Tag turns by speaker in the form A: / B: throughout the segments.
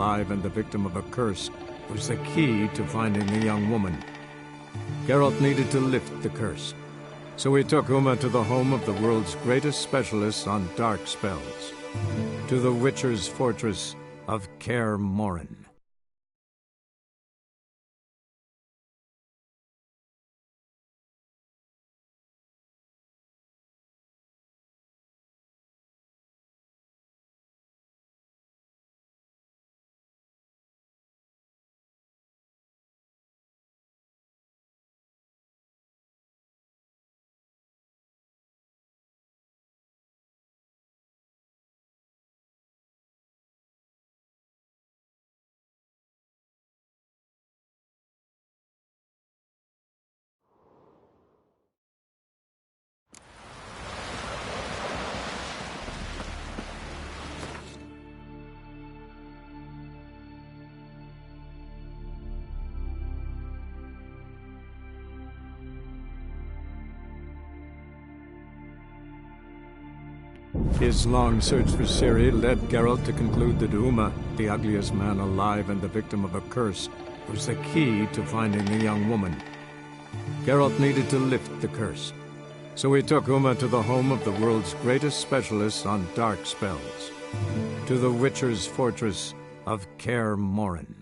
A: alive and the victim of a curse was the key to finding the young woman. Geralt needed to lift the curse, so he took Uma to the home of the world's greatest specialist on dark spells, to the Witcher's fortress of Kaer Morhen. His long search for Ciri led Geralt to conclude that Uma, the ugliest man alive and the victim of a curse, was the key to finding the young woman. Geralt needed to lift the curse, so he took Uma to the home of the world's greatest specialist on dark spells, to the Witcher's fortress of Kaer Morhen.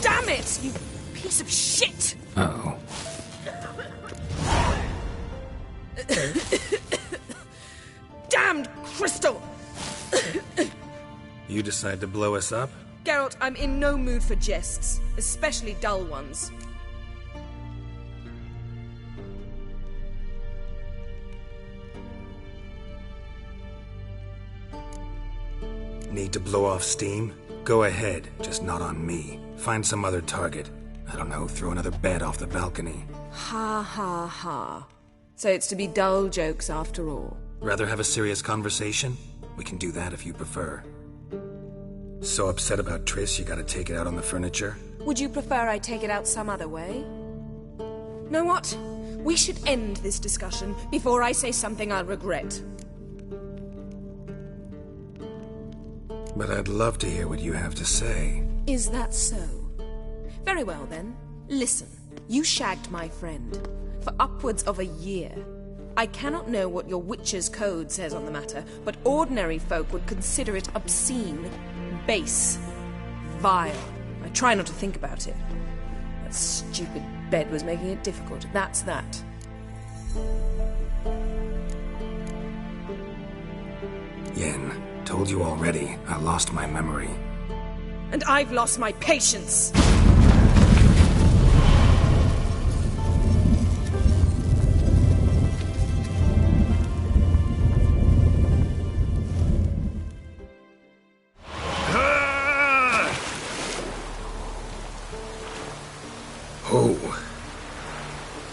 B: Damn it, you piece of shit!
C: Uh-oh.
B: Damned crystal!
C: You decide to blow us up?
B: Geralt, I'm in no mood for jests, especially dull ones.
C: Need to blow off steam? Go ahead, just not on me. Find some other target. I don't know, throw another bed off the balcony.
B: Ha ha ha. So it's to be dull jokes after all.
C: Rather have a serious conversation? We can do that if you prefer. So upset about Triss you gotta take it out on the furniture?
B: Would you prefer I take it out some other way? Know what? We should end this discussion before I say something I'll regret.
C: But I'd love to hear what you have to say.
B: Is that so? Very well then. Listen, you shagged my friend for upwards of a year. I cannot know what your witch's code says on the matter, but ordinary folk would consider it obscene, base, vile. I try not to think about it. That stupid bed was making it difficult. That's that.
C: Yen, told you already, I lost my memory.
B: And I've lost my patience!
C: Oh.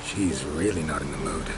C: She's really not in the mood.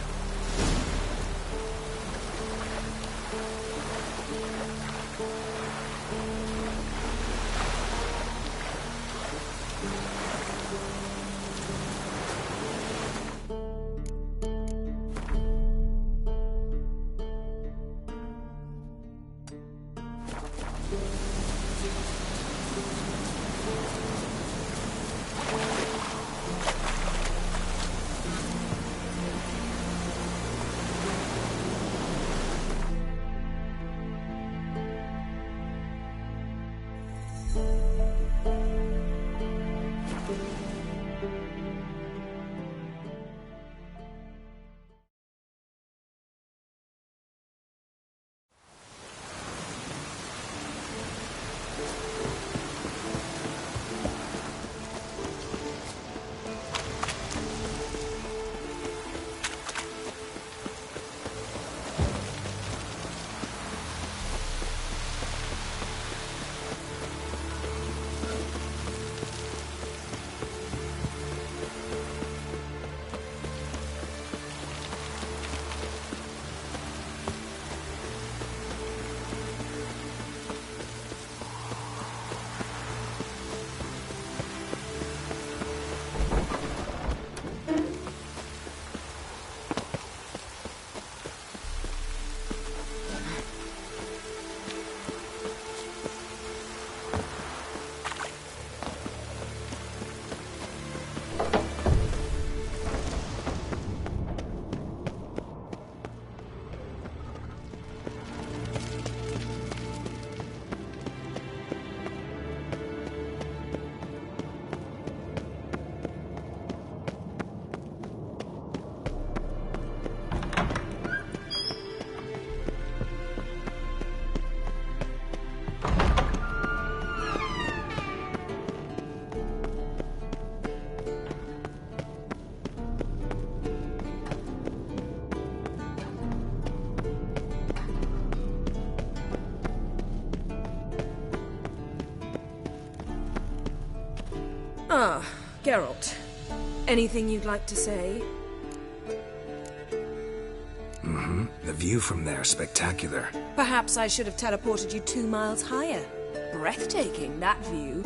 B: Ah, Geralt. Anything you'd like to say?
C: The view from there is spectacular.
B: Perhaps I should have teleported you 2 miles higher. Breathtaking, that view.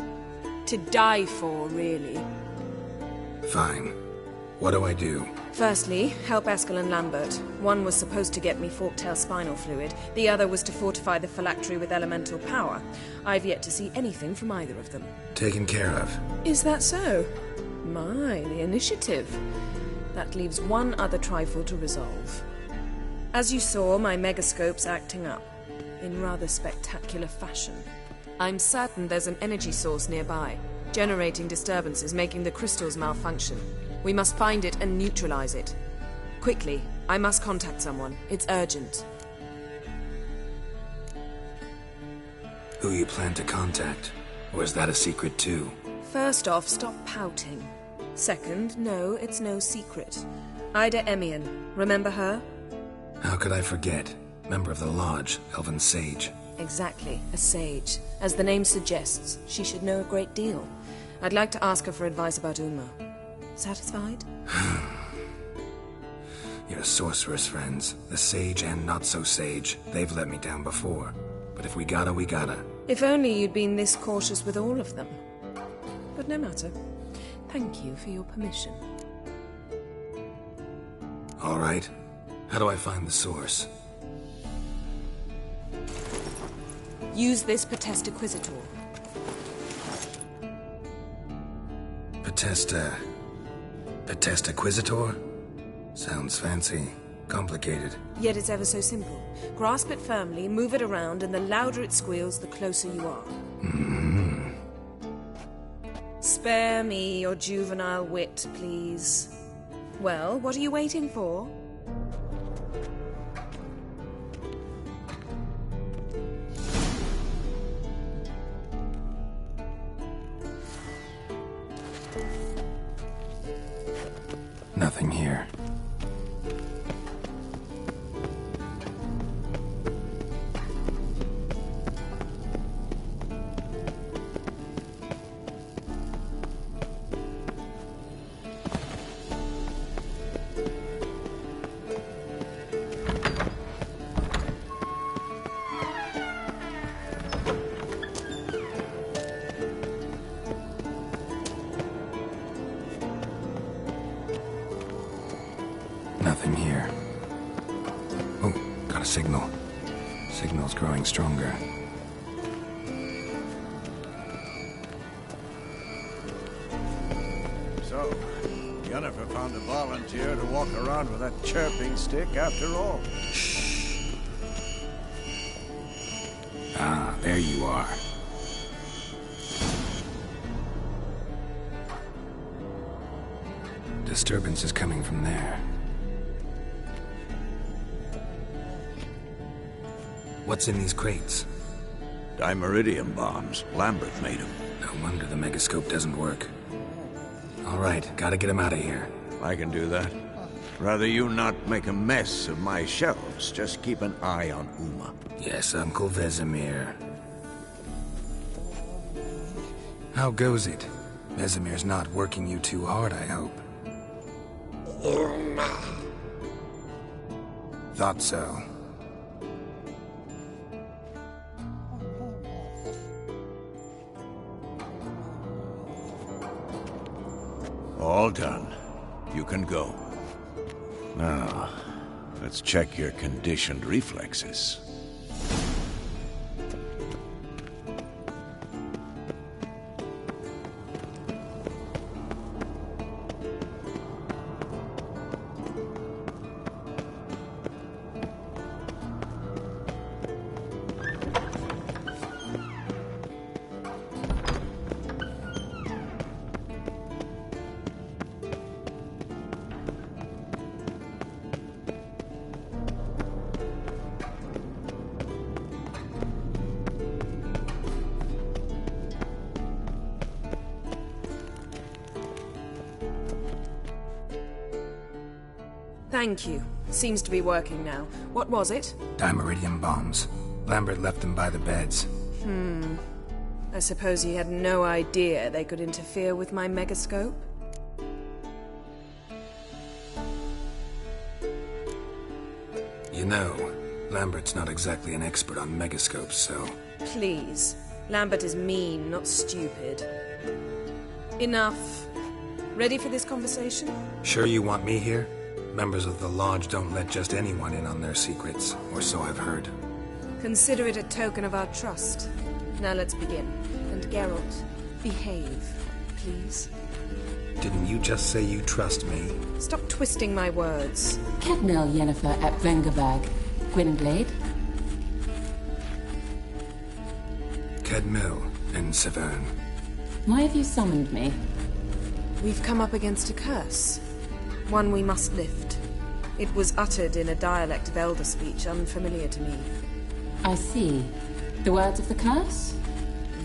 B: To die for, really.
C: Fine. What do I do?
B: Firstly, help Eskel and Lambert. One was supposed to get me forktail spinal fluid. The other was to fortify the phylactery with elemental power. I've yet to see anything from either of them.
C: Taken care of.
B: Is that so? My, the initiative. That leaves one other trifle to resolve. As you saw, my megascope's acting up. In rather spectacular fashion. I'm certain there's an energy source nearby, generating disturbances, making the crystals malfunction. We must find it and neutralize it. Quickly, I must contact someone. It's urgent.
C: Who you plan to contact? Or is that a secret too?
B: First off, stop pouting. Second, no, it's no secret. Ida Emian. Remember her?
C: How could I forget? Member of the Lodge, Elven Sage.
B: Exactly, a sage. As the name suggests, she should know a great deal. I'd like to ask her for advice about Uma. Satisfied?
C: Your sorceress friends, the sage and not-so-sage, they've let me down before. But if we gotta, we gotta.
B: If only you'd been this cautious with all of them. But no matter. Thank you for your permission.
C: All right. How do I find the source?
B: Use this Potestaquizitor.
C: Potestaquizitor? Sounds fancy. Complicated.
B: Yet it's ever so simple. Grasp it firmly, move it around, and the louder it squeals, the closer you are. Spare me your juvenile wit, please. Well, what are you waiting for?
C: Nothing here. Nothing here. Oh, got a signal. Signal's growing stronger.
A: So, Yennefer found a volunteer to walk around with that chirping stick after all.
C: Shh. Ah, there you are. Disturbance is coming from there. What's in these crates?
A: Dimeridium bombs. Lambert made them.
C: No wonder the megascope doesn't work. All right, gotta get him out of here.
A: I can do that. Rather you not make a mess of my shelves. Just keep an eye on Uma.
C: Yes, Uncle Vesemir. How goes it? Vesemir's not working you too hard, I hope. Thought so.
A: All done. You can go. Now, let's check your conditioned reflexes.
B: Thank you. Seems to be working now. What was it?
C: Dimeridium bombs. Lambert left them by the beds.
B: I suppose he had no idea they could interfere with my megascope?
C: You know, Lambert's not exactly an expert on megascopes, so...
B: Please. Lambert is mean, not stupid. Enough. Ready for this conversation?
C: Sure you want me here? Members of the Lodge don't let just anyone in on their secrets, or so I've heard.
B: Consider it a token of our trust. Now let's begin. And Geralt, behave, please.
C: Didn't you just say you trust me?
B: Stop twisting my words.
D: Cadmel Yennefer at Vengerberg. Gwynblade.
C: Cadmel and Severn.
D: Why have you summoned me?
B: We've come up against a curse. One we must lift. It was uttered in a dialect of Elder speech unfamiliar to me.
D: I see. The words of the curse?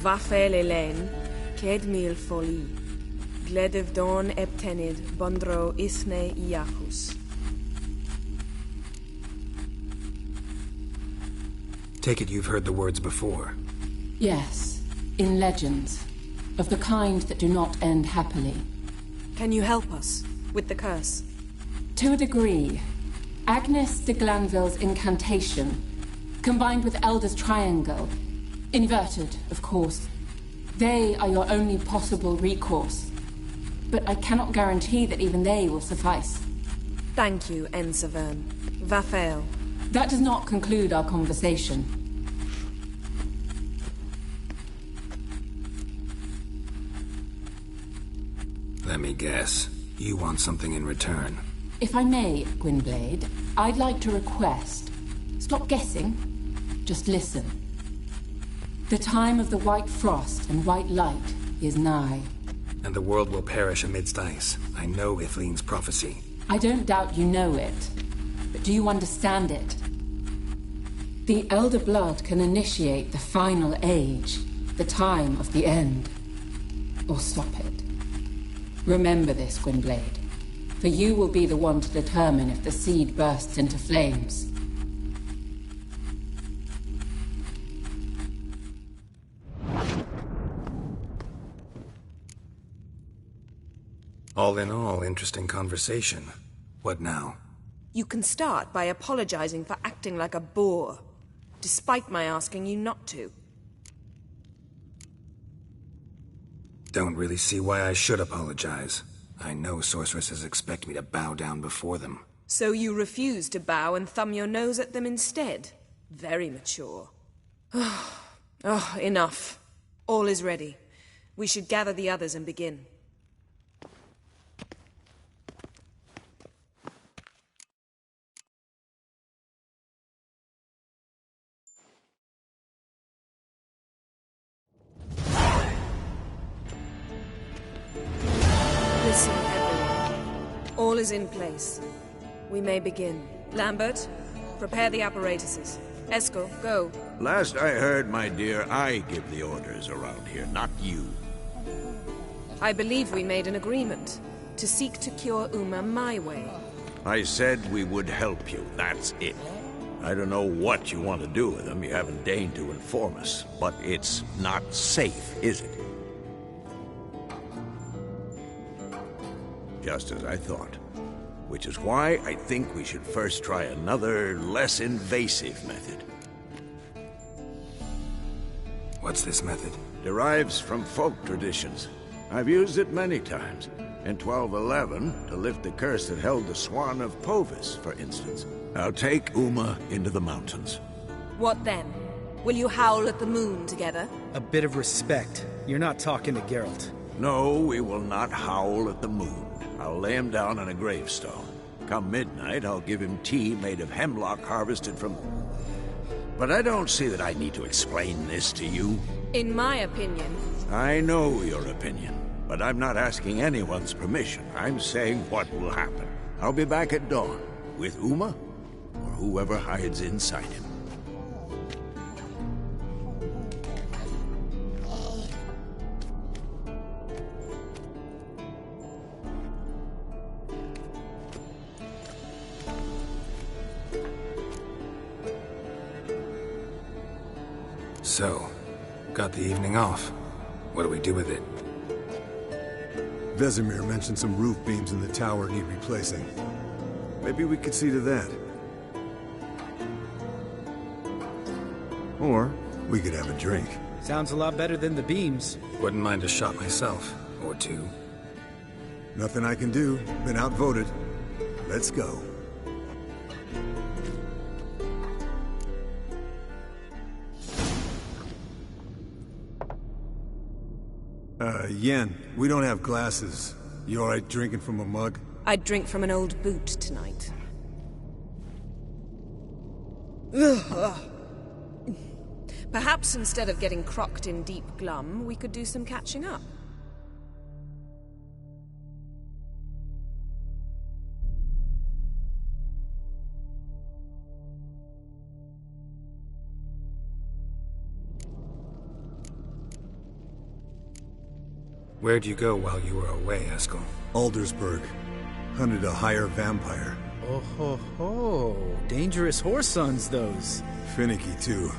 B: Vafel Elaine, Kedmil Foli, Gledevdon Eptenid, Bondro Isne Iachus.
C: Take it you've heard the words before.
D: Yes. In legends. Of the kind that do not end happily.
B: Can you help us with the curse?
D: To a degree. Agnes de Glanville's incantation, combined with Elder's triangle, inverted, of course. They are your only possible recourse. But I cannot guarantee that even they will suffice.
B: Thank you, Ensevern. Vafel.
D: That does not conclude our conversation.
C: Let me guess. You want something in return.
D: If I may, Gwynblade, I'd like to request. Stop guessing. Just listen. The time of the white frost and white light is nigh.
C: And the world will perish amidst ice. I know Ithleen's prophecy.
D: I don't doubt you know it. But do you understand it? The Elder Blood can initiate the final age, the time of the end. Or stop it. Remember this, Gwynblade. For you will be the one to determine if the seed bursts into flames.
C: All in all, interesting conversation. What now?
B: You can start by apologizing for acting like a boor, despite my asking you not to.
C: Don't really see why I should apologize. I know sorceresses expect me to bow down before them.
B: So you refuse to bow and thumb your nose at them instead? Very mature. Oh, enough. All is ready. We should gather the others and begin. Listen, everyone. All is in place. We may begin. Lambert, prepare the apparatuses. Eskel, go.
E: Last I heard, my dear, I give the orders around here, not you.
B: I believe we made an agreement to seek to cure Uma my way.
E: I said we would help you, that's it. I don't know what you want to do with them, you haven't deigned to inform us, but it's not safe, is it? Just as I thought. Which is why I think we should first try another, less invasive method.
C: What's this method?
E: Derives from folk traditions. I've used it many times. In 1211, to lift the curse that held the Swan of Povis, for instance. I'll take Uma into the mountains.
B: What then? Will you howl at the moon together?
F: A bit of respect. You're not talking to Geralt.
E: No, we will not howl at the moon. I'll lay him down on a gravestone. Come midnight, I'll give him tea made of hemlock harvested from... But I don't see that I need to explain this to you.
B: In my opinion...
E: I know your opinion, but I'm not asking anyone's permission. I'm saying what will happen. I'll be back at dawn, with Uma, or whoever hides inside him.
C: So, got the evening off. What do we do with it?
G: Vesemir mentioned some roof beams in the tower need replacing. Maybe we could see to that. Or we could have a drink.
F: Sounds a lot better than the beams.
C: Wouldn't mind a shot myself. Or two.
G: Nothing I can do. Been outvoted. Let's go. Yen, we don't have glasses. You alright drinking from a mug?
B: I'd drink from an old boot tonight. Perhaps instead of getting crocked in deep glum, we could do some catching up.
C: Where'd you go while you were away, Eskel?
G: Aldersburg. Hunted a higher vampire.
F: Oh ho ho. Dangerous horse sons, those.
G: Finicky, too.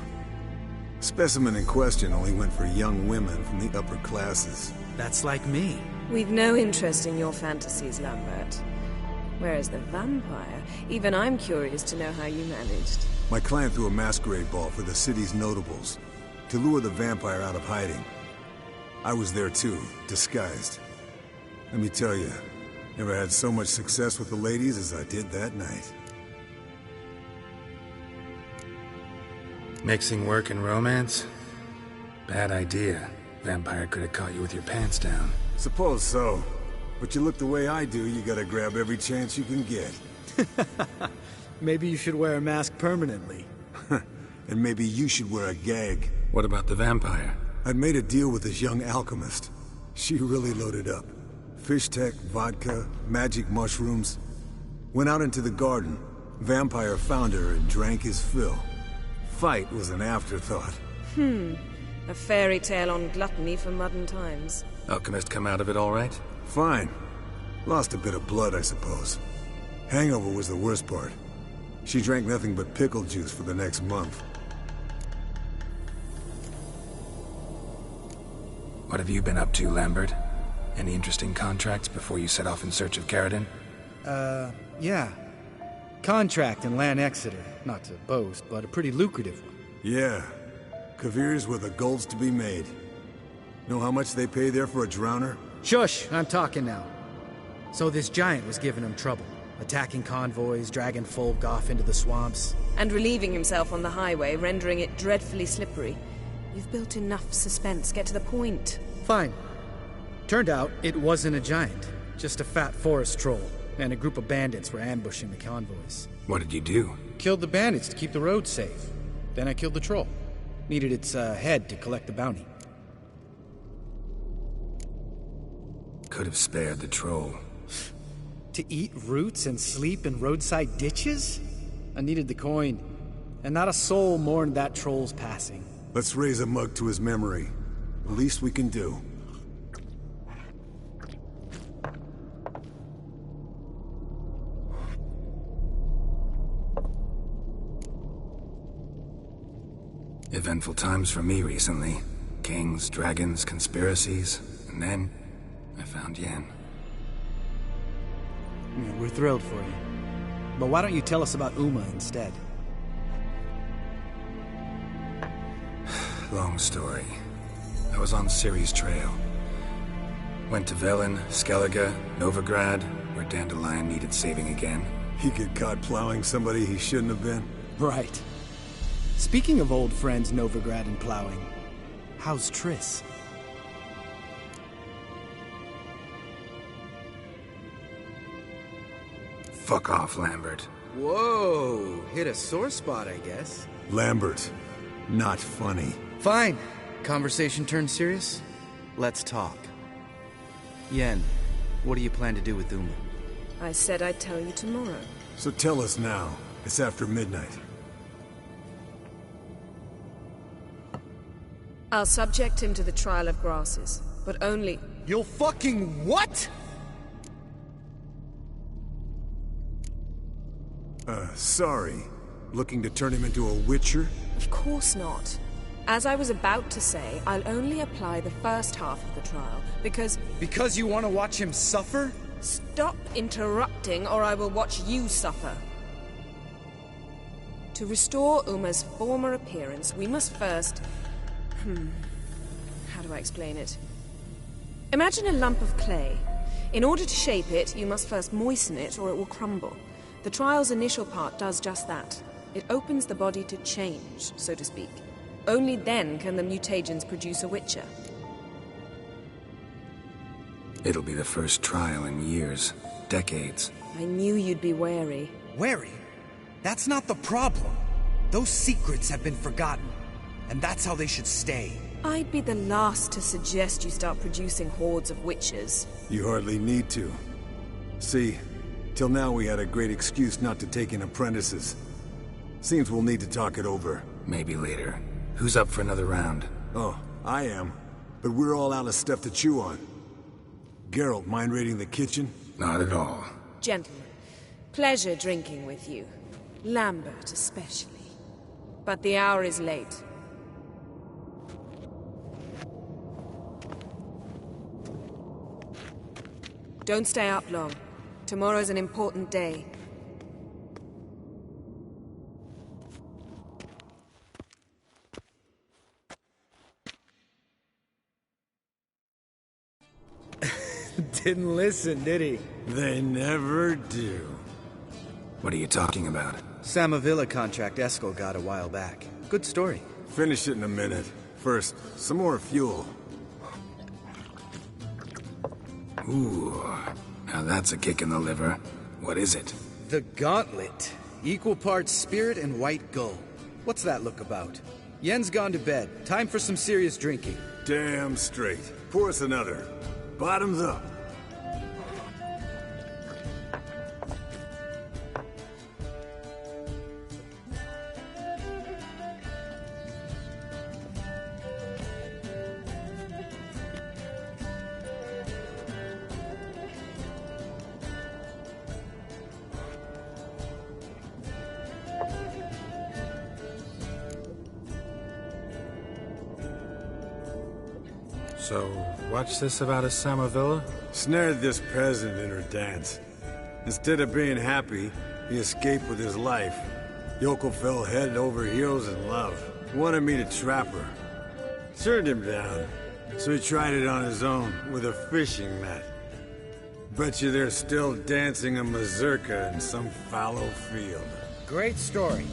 G: Specimen in question only went for young women from the upper classes.
F: That's like me.
B: We've no interest in your fantasies, Lambert. Whereas the vampire, even I'm curious to know how you managed.
G: My client threw a masquerade ball for the city's notables, to lure the vampire out of hiding. I was there too, disguised. Let me tell you, never had so much success with the ladies as I did that night.
C: Mixing work and romance? Bad idea. Vampire could have caught you with your pants down.
G: Suppose so. But you look the way I do, you gotta grab every chance you can get.
F: Maybe you should wear a mask permanently.
G: And maybe you should wear a gag.
C: What about the vampire?
G: I'd made a deal with this young alchemist. She really loaded up. Fish tech, vodka, magic mushrooms. Went out into the garden. Vampire found her and drank his fill. Fight was an afterthought.
B: A fairy tale on gluttony for modern times.
C: Alchemist come out of it all right?
G: Fine. Lost a bit of blood, I suppose. Hangover was the worst part. She drank nothing but pickle juice for the next month.
C: What have you been up to, Lambert? Any interesting contracts before you set off in search of Caridin?
F: Yeah. Contract in Lan Exeter. Not to boast, but a pretty lucrative one.
G: Yeah. Kavir's were the gold's to be made. Know how much they pay there for a drowner?
F: Shush! I'm talking now. So this giant was giving him trouble. Attacking convoys, dragging folk off into the swamps.
B: And relieving himself on the highway, rendering it dreadfully slippery. You've built enough suspense. Get to the point.
F: Fine. Turned out, it wasn't a giant. Just a fat forest troll. And a group of bandits were ambushing the convoys.
C: What did you do?
F: Killed the bandits to keep the road safe. Then I killed the troll. Needed its head to collect the bounty.
C: Could have spared the troll.
F: To eat roots and sleep in roadside ditches? I needed the coin. And not a soul mourned that troll's passing.
G: Let's raise a mug to his memory. The least we can do.
C: Eventful times for me recently. Kings, dragons, conspiracies, and then I found Yen.
F: Yeah, we're thrilled for you. But why don't you tell us about Uma instead?
C: Long story. I was on Ciri's trail. Went to Velen, Skellige, Novigrad, where Dandelion needed saving again.
G: He get caught plowing somebody he shouldn't have been.
F: Right. Speaking of old friends Novigrad and plowing, how's Triss?
C: Fuck off, Lambert.
F: Whoa, hit a sore spot, I guess.
G: Lambert, not funny.
F: Fine. Conversation turned serious? Let's talk. Yen, what do you plan to do with Uma?
B: I said I'd tell you tomorrow.
G: So tell us now. It's after midnight.
B: I'll subject him to the trial of grasses, but only...
F: You'll fucking what?
G: Sorry. Looking to turn him into a witcher?
B: Of course not. As I was about to say, I'll only apply the first half of the trial, because...
F: Because you want to watch him suffer?
B: Stop interrupting, or I will watch you suffer. To restore Uma's former appearance, we must first... How do I explain it? Imagine a lump of clay. In order to shape it, you must first moisten it, or it will crumble. The trial's initial part does just that. It opens the body to change, so to speak. Only then can the mutagens produce a witcher.
C: It'll be the first trial in years. Decades.
B: I knew you'd be wary.
H: Wary? That's not the problem. Those secrets have been forgotten. And that's how they should stay.
B: I'd be the last to suggest you start producing hordes of witches.
G: You hardly need to. See, till now we had a great excuse not to take in apprentices. Seems we'll need to talk it over.
C: Maybe later. Who's up for another round?
G: Oh, I am. But we're all out of stuff to chew on. Geralt, mind raiding the kitchen?
C: Not at all.
B: Gentlemen, pleasure drinking with you. Lambert especially. But the hour is late. Don't stay up long. Tomorrow's an important day.
F: Didn't listen, did he?
G: They never do.
C: What are you talking about?
F: Samavilla contract Eskel got a while back. Good story.
G: Finish it in a minute. First, some more fuel.
C: Ooh, now that's a kick in the liver. What is it?
F: The Gauntlet. Equal parts spirit and white gull. What's that look about? Yen's gone to bed. Time for some serious drinking.
G: Damn straight. Pour us another. Bottoms up.
C: So, what's this about a Samavilla?
G: Snared this peasant in her dance. Instead of being happy, he escaped with his life. Yoko fell head over heels in love. Wanted me to trap her. Turned him down. So he tried it on his own, with a fishing net. Bet you they're still dancing a mazurka in some fallow field.
F: Great story.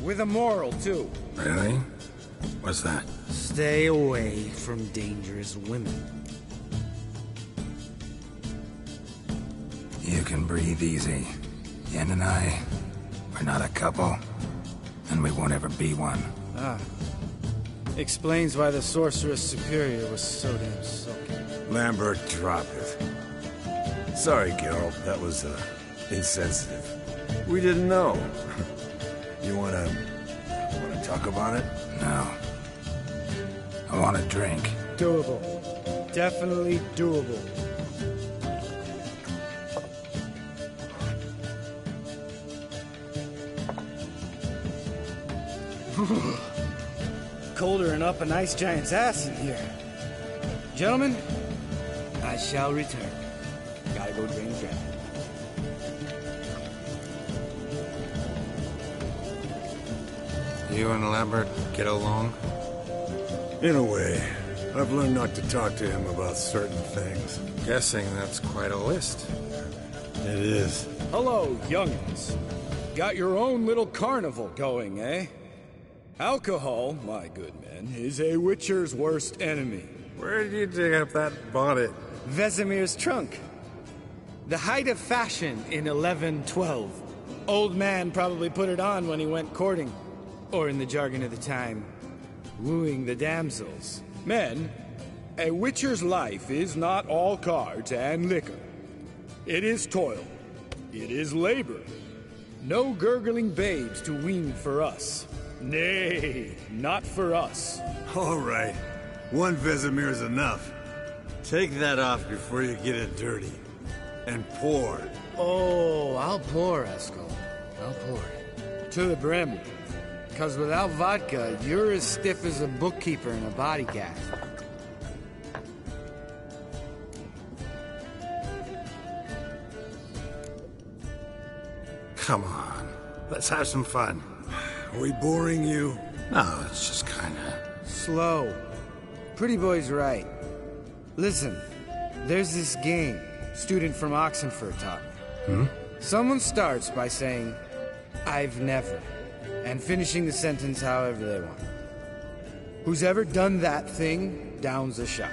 F: With a moral, too.
C: Really? What's that?
F: Stay away from dangerous women.
C: You can breathe easy. Yen and I, we're not a couple. And we won't ever be one.
F: Ah. Explains why the Sorceress Superior was so damn sulky.
G: Lambert, drop it. Sorry, Geralt, that was, insensitive. We didn't know. You wanna talk about it?
C: No. I want a drink.
F: Doable. Definitely doable. Colder and up a nice giant's ass in here. Gentlemen, I shall return. Gotta go drain the dragon.
C: You and Lambert get along?
G: In a way. I've learned not to talk to him about certain things.
C: Guessing that's quite a list.
G: It is.
F: Hello, youngins. Got your own little carnival going, eh? Alcohol, my good men, is a witcher's worst enemy.
C: Where did you dig up that bonnet?
F: Vesemir's trunk. The height of fashion in 1112. Old man probably put it on when he went courting. Or in the jargon of the time, wooing the damsels. Men, a witcher's life is not all cards and liquor. It is toil. It is labor. No gurgling babes to wean for us. Nay, not for us.
G: All right. One Vesemir's enough. Take that off before you get it dirty. And pour.
F: Oh, I'll pour, Eskel. I'll pour. To the brim. Because without vodka, you're as stiff as a bookkeeper in a body cast.
C: Come on. Let's have some fun.
G: Are we boring you?
C: No, it's just kinda...
F: Slow. Pretty boy's right. Listen, there's this game student from Oxenford taught me. Someone starts by saying, I've never, and finishing the sentence however they want. Who's ever done that thing downs a shot.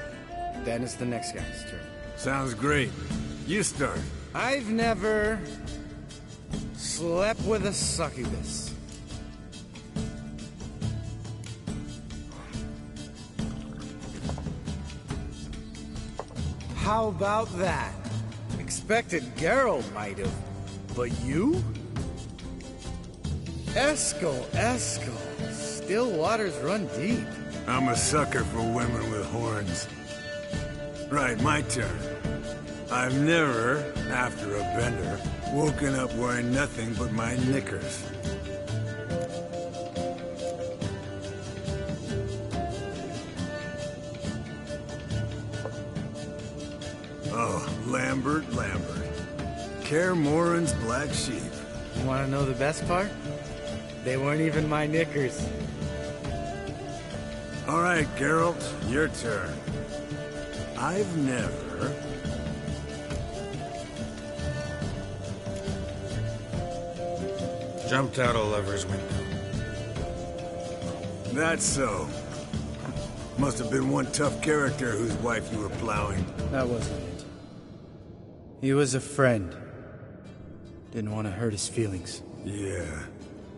F: Then it's the next guy's turn.
G: Sounds great. You start.
F: I've never slept with a succubus. How about that? Expected Geralt might have, but you? Eskel. Still waters run deep.
G: I'm a sucker for women with horns. Right, my turn. I've never, after a bender, woken up wearing nothing but my knickers. Oh, Lambert. Kaer Morhen's black sheep.
F: You want to know the best part? They weren't even my knickers.
G: All right, Geralt, your turn. I've never...
C: Jumped out a lover's window.
G: That's so. Must have been one tough character whose wife you were plowing.
F: That wasn't it. He was a friend. Didn't want to hurt his feelings.
G: Yeah.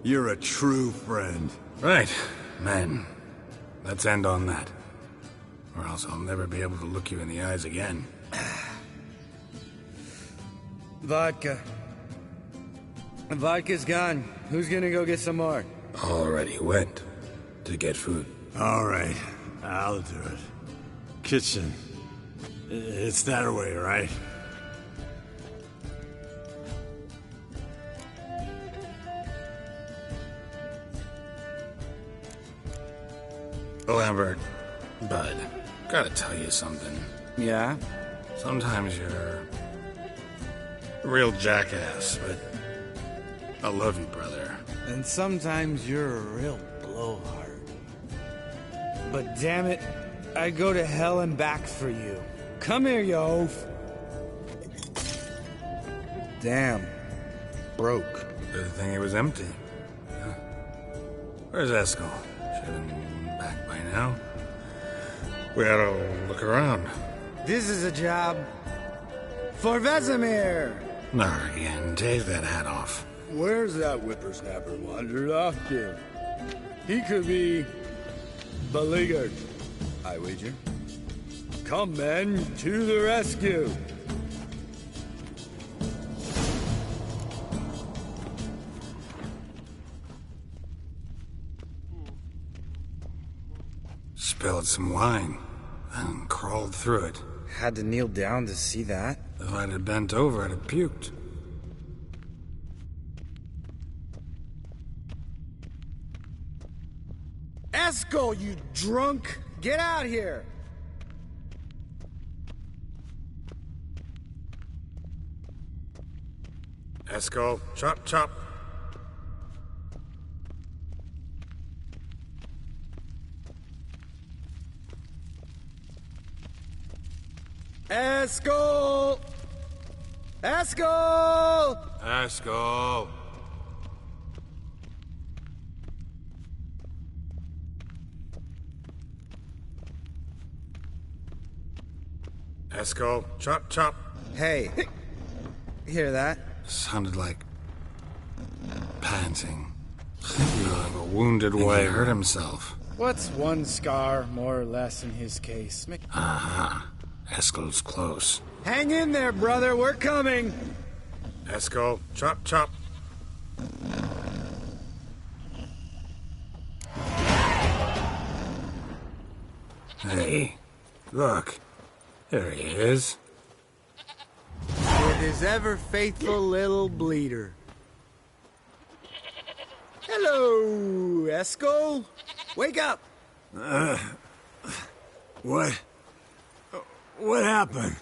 G: You're a true friend.
C: Right, men. Let's end on that. Or else I'll never be able to look you in the eyes again.
F: Vodka. Vodka's gone. Who's gonna go get some more?
C: Already went to get food.
G: All right, I'll do it. Kitchen. It's that way, right?
C: Lambert, bud, gotta tell you something.
F: Yeah?
C: Sometimes you're a real jackass, but I love you, brother.
F: And sometimes you're a real blowhard. But damn it, I'd go to hell and back for you. Come here, you oaf. Damn. Broke.
C: Good thing it was empty. Huh? Where's Eskel? Should have been back by now. We ought to look around.
F: This is a job for Vesemir.
C: Not again. Take that hat off.
I: Where's that whippersnapper wandered off to? He could be beleaguered, I wager. Come, men, to the rescue!
C: Spilled some wine, and crawled through it.
F: Had to kneel down to see that.
C: If I'd have bent over, I'd have puked.
F: Eskel, you drunk! Get out here!
C: Eskel, chop, chop.
F: Eskel! Eskel!
C: Eskel. Eskel, chop, chop.
F: Hey, hear that?
C: Sounded like panting. Like a wounded warrior hurt himself.
F: What's one scar, more or less, in his case?
C: Aha. Eskel's close.
F: Hang in there, brother. We're coming.
C: Eskel, chop, chop. Hey, look. There he is.
F: With his ever faithful little bleeder. Hello, Eskel. Wake up.
G: What? What happened?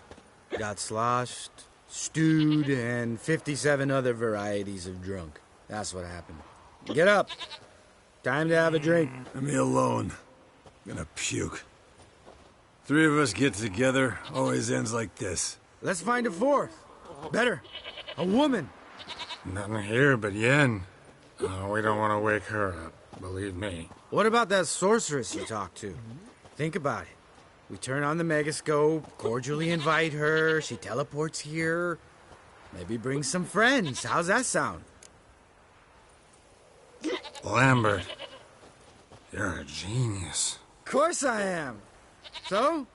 F: Got sloshed, stewed, and 57 other varieties of drunk. That's what happened. Get up. Time to have a drink.
G: Let me alone. I'm gonna puke. Three of us get together, always ends like this.
F: Let's find a fourth. Better. A woman.
C: Nothing here but Yen. We don't want to wake her up, believe me.
F: What about that sorceress you talked to? Think about it. We turn on the megascope, cordially invite her, she teleports here. Maybe bring some friends. How's that sound?
C: Lambert, you're a genius.
F: Of course I am. So,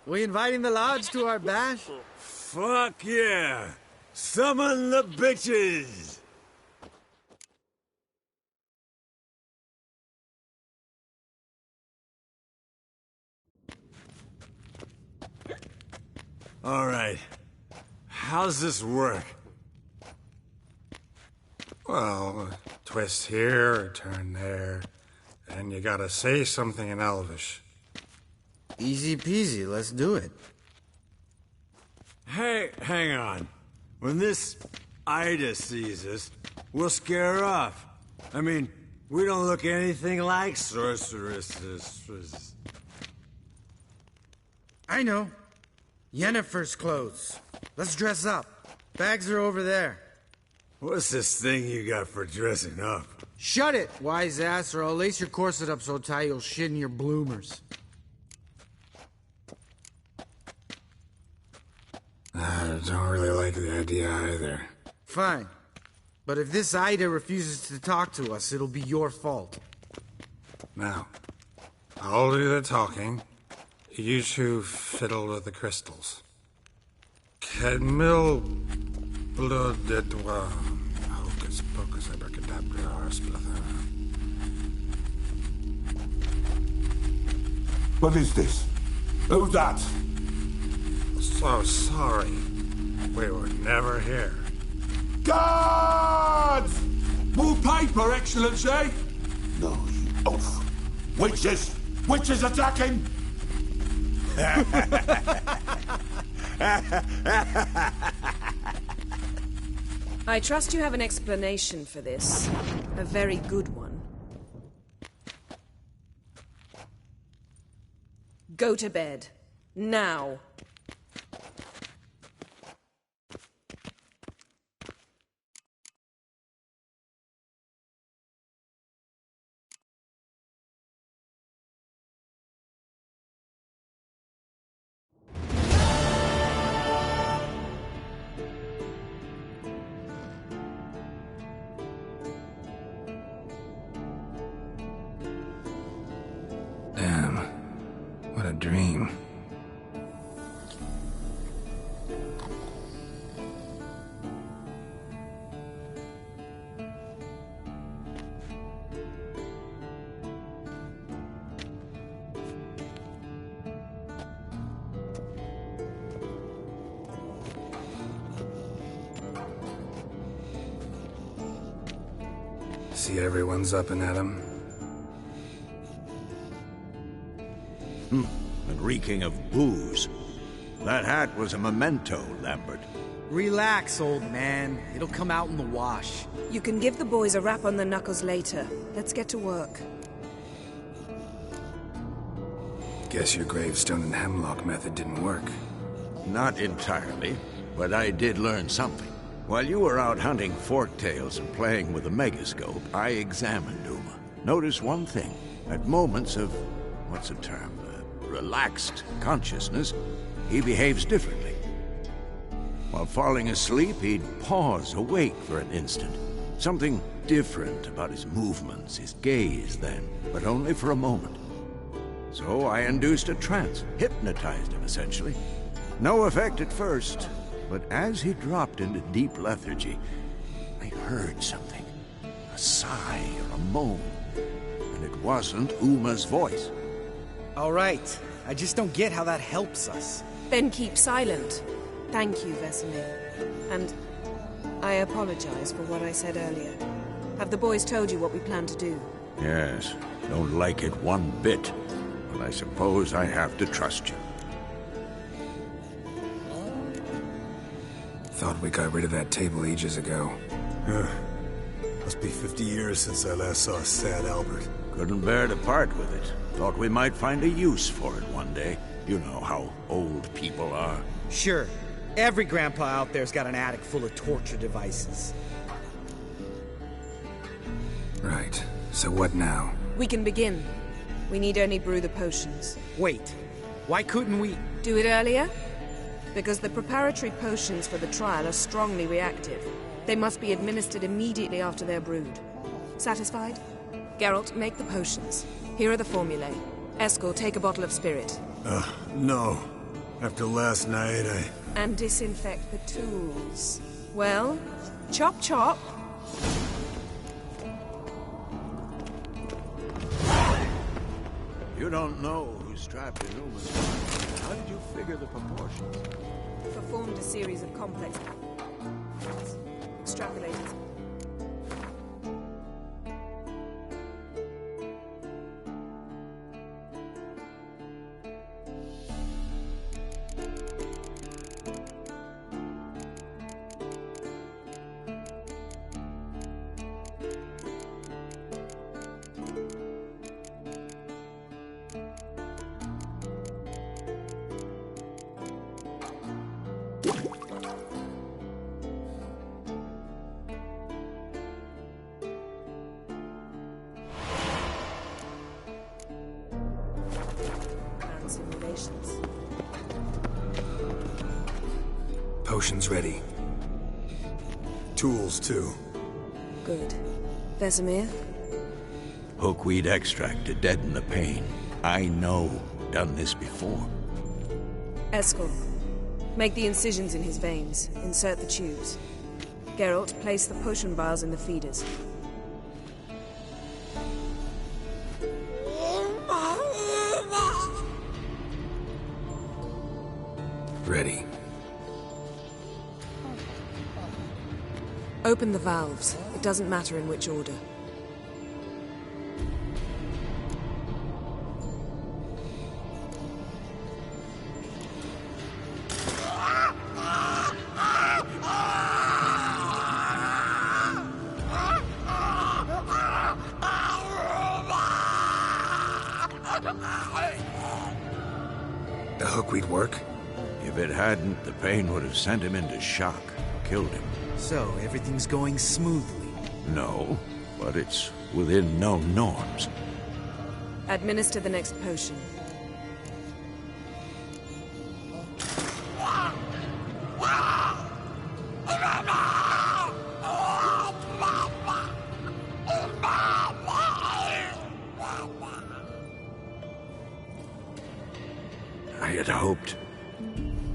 F: we inviting the lodge to our bash?
G: Fuck yeah! Summon the bitches! All right. How's this work?
C: Well, twist here, turn there, and you gotta say something in Elvish.
F: Easy peasy, let's do it.
G: Hey, hang on. When this Ida sees us, we'll scare her off. I mean, we don't look anything like sorceresses.
F: I know. Yennefer's clothes. Let's dress up. Bags are over there.
G: What's this thing you got for dressing up?
F: Shut it, wise ass, or I'll lace your corset up so tight you'll shit in your bloomers.
C: I don't really like the idea either.
F: Fine. But if this Ida refuses to talk to us, it'll be your fault.
C: Now, I'll do the talking. You two fiddle with the crystals. Cadmil blood de toi. Hocus pocus abracadabra spluther.
J: What is this? Who's that?
C: So sorry. We were never here.
J: Guards! More paper, Excellency! No, you oaf. Witches! Witches attacking!
B: I trust you have an explanation for this. A very good one. Go to bed. Now.
C: Damn. What a dream. See everyone's up and at 'em.
E: And reeking of booze. That hat was a memento, Lambert.
F: Relax, old man. It'll come out in the wash.
B: You can give the boys a rap on the knuckles later. Let's get to work.
C: Guess your gravestone and hemlock method didn't work.
E: Not entirely, but I did learn something. While you were out hunting forktails and playing with the megascope, I examined Uma. Notice one thing. At moments of, what's the term, relaxed consciousness, he behaves differently. While falling asleep, he'd pause, awake for an instant. Something different about his movements, his gaze then, but only for a moment. So I induced a trance, hypnotized him essentially. No effect at first, but as he dropped into deep lethargy, I heard something. A sigh or a moan. And it wasn't Uma's voice.
F: All right. I just don't get how that helps us.
B: Then keep silent. Thank you, Vesemir. And I apologize for what I said earlier. Have the boys told you what we plan to do?
E: Yes, don't like it one bit. But I suppose I have to trust you.
C: Thought we got rid of that table ages ago.
G: Must be 50 years since I last saw sad Albert.
E: Couldn't bear to part with it. Thought we might find a use for it one day. You know how old people are.
F: Sure. Every grandpa out there's got an attic full of torture devices.
C: Right. So what now?
B: We can begin. We need only brew the potions.
F: Wait. Why couldn't we...
B: Do it earlier? Because the preparatory potions for the trial are strongly reactive. They must be administered immediately after they're brewed. Satisfied? Geralt, make the potions. Here are the formulae. Eskel, take a bottle of spirit.
G: No. After last night,
B: And disinfect the tools. Well, chop chop.
E: You don't know who's trapped in Uma's mind. How did you figure the proportions?
B: Performed a series of complex... Extrapolated. Simulations.
C: Potions ready.
G: tools too.
B: Good. Vesemir?
E: Hookweed extract to deaden the pain. I know. Done this before.
B: Eskel, make the incisions in his veins. Insert the tubes. Geralt, place the potion vials in the feeders.
C: Ready.
B: Open the valves. It doesn't matter in which order.
C: The hookweed work?
E: If it hadn't, the pain would have sent him into shock. Killed him.
H: So, everything's going smoothly.
E: No, but it's within known norms.
B: Administer the next potion.